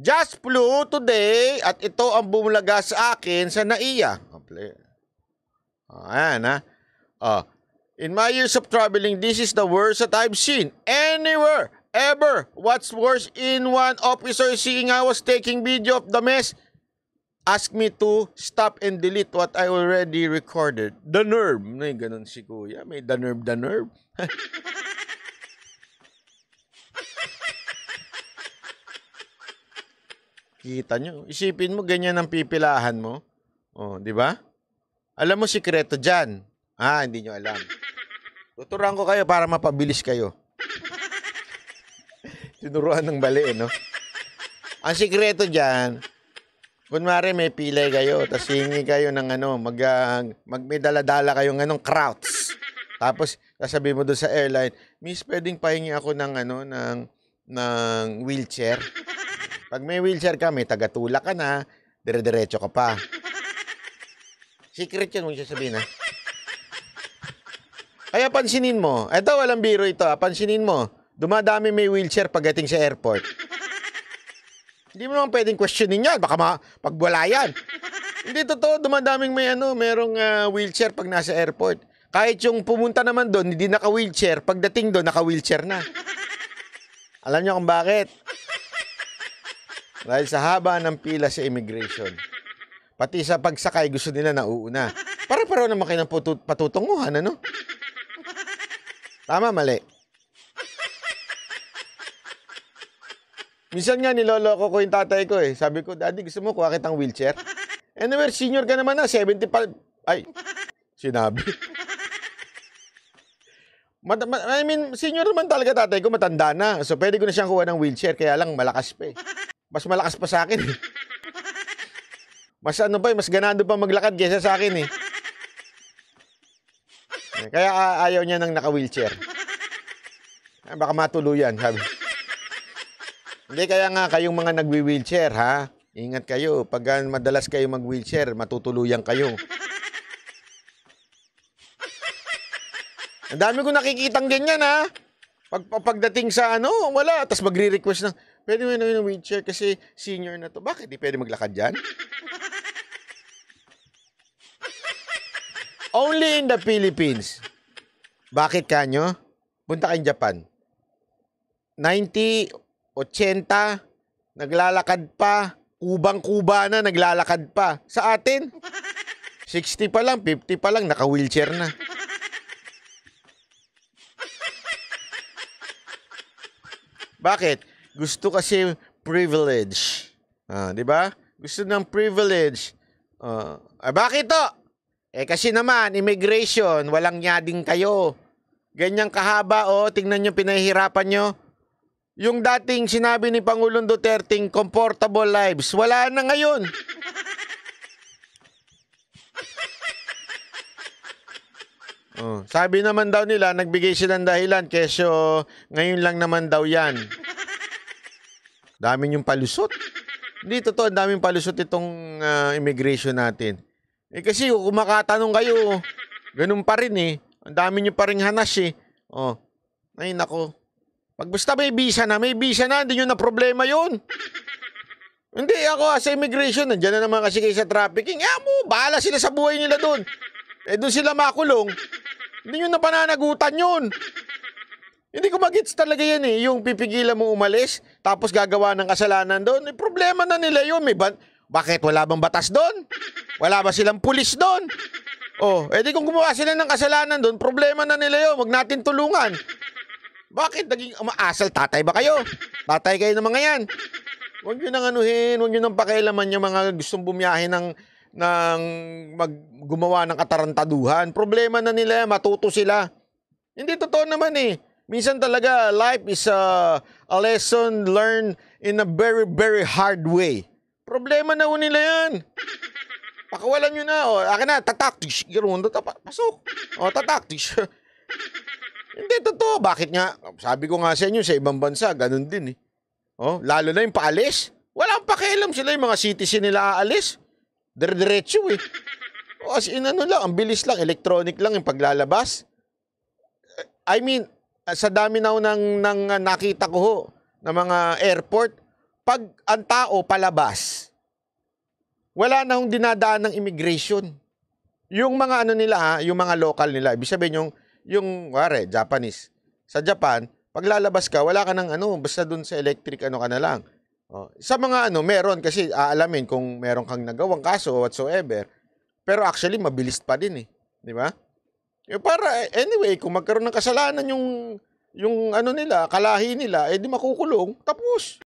Just flew today at ito ang bumulaga sa akin sa NAIA. Ayan ha. In my years of traveling, this is the worst that I've seen anywhere, ever. What's worse, in one officer seeing I was taking video of the mess, asked me to stop and delete what I already recorded. The nerve. May ganun si kuya. May the nerve. Kita nyo. Isipin mo, ganyan ang pipilahan mo. Di ba? Alam mo, sikreto dyan. Hindi nyo alam. Tuturuan ko kayo para mapabilis kayo. Tinuruan ng bali, no? Ang sikreto dyan, kunwari may pilay kayo, tapos hingi kayo ng may dala-dala kayong krauts. Tapos, sasabihin mo doon sa airline, Miss, pwedeng pahingi ako ng wheelchair. Pag may wheelchair ka, may tagatulak ka na, dire-diretso ka pa. Secret yun, huwag siya sabihin, ha? Kaya pansinin mo, eto walang biro ito, pansinin mo, dumadami may wheelchair pagdating sa airport. Hindi mo naman pwedeng questionin yan, baka pagwala yan. Hindi totoo, dumadaming merong wheelchair pag nasa airport. Kahit yung pumunta naman doon, hindi naka-wheelchair, pagdating doon, naka-wheelchair na. Alam niyo kung bakit? Dahil sa haba ng pila sa immigration. Pati sa pagsakay, gusto nila nauuna. Para-paro naman kayo ng patutunguhan, ano? Tama, mali. Minsan nga, niloloko ko yung tatay ko eh. Sabi ko, Daddy, gusto mo kuha kitang wheelchair? Anyway, senior ka naman na, 75. Ay, sinabi. Senior naman talaga tatay ko, matanda na. So, pwede ko na siyang kuha ng wheelchair, kaya lang malakas pa eh. Mas malakas pa sa akin eh. Mas mas ganado pa maglakad kaysa sa akin eh. Kaya ayaw niya ng naka-wheelchair. Baka matuluyan, sabi. Hindi, kaya nga kayong mga nagwi-wheelchair, ha? Ingat kayo. Pag madalas kayo mag-wheelchair, matutuluyan kayo. Ang dami ko nakikitang ganyan, ha? Pagdating sa wala. Tapos magre-request ng, pwede mo ng wheelchair kasi senior na to. Bakit? Di pwede maglakad dyan? Only in the Philippines. Bakit kanyo? Punta kayong Japan. 90, 80, naglalakad pa. Kubang-kuba na, naglalakad pa. Sa atin, 60 pa lang, 50 pa lang, naka-wheelchair na. Bakit? Gusto kasi privilege. Di ba? Gusto ng privilege. Bakit to? Kasi naman, immigration, walang nyading kayo. Ganyang kahaba, tingnan nyo, pinahihirapan nyo. Yung dating sinabi ni Pangulong Duterte, comfortable lives, wala na ngayon. Sabi naman daw nila, nagbigay silang dahilan, kesyo ngayon lang naman daw yan. Dami yung palusot. Hindi, totoo, daming palusot itong immigration natin. Kasi kung makatanong kayo, ganun pa rin eh. Ang dami nyo pa rin hanas eh. Ay nako. Pag basta may visa na, hindi nyo na problema yun. Hindi, ako sa immigration, nandiyan na naman kasi kayo sa trafficking. Bahala sila sa buhay nila doon. Doon sila makulong. Hindi nyo na pananagutan yun. Hindi ko magets talaga yan eh. Yung pipigilan mo umalis, tapos gagawa ng kasalanan doon. Problema na nila yun. Bakit? Wala bang batas doon? Wala ba silang pulis doon? Di kung gumawa sila ng kasalanan doon, problema na nila yun. Huwag natin tulungan. Bakit? Naging asal tatay ba kayo? Tatay kayo ng mga yan. Huwag nyo nang huwag nyo nang pakialaman yung mga gustong bumiyahe ng gumawa ng katarantaduhan. Problema na nila, matuto sila. Hindi totoo naman eh. Minsan talaga, life is a lesson learned in a very, very hard way. Problema na nila yan. Pakawalan nyo na. Akin na, tataktish. Pasok. Tataktish. Hindi totoo. Bakit nga? Sabi ko nga sa inyo, sa ibang bansa, ganun din eh. Lalo na yung paalis. Walang pakialam sila yung mga citizen nila aalis. Dire-diretso eh. As in lang, ang bilis lang, electronic lang yung paglalabas. I mean, sa dami na nang nakita ko na mga airport, pag ang tao palabas, wala na hong dinadaan ng immigration. Yung mga ano nila ha, yung mga local nila, ibig sabihin ware, Japanese. Sa Japan, pag lalabas ka, wala ka ng ano, basta dun sa electric ano ka na lang. Sa mga ano, meron kasi aalamin kung meron kang nagawang kaso whatsoever. Pero actually, mabilis pa din eh. Di ba? Para, anyway, kung magkaroon ng kasalanan yung ano nila, kalahi nila, di makukulong, tapos.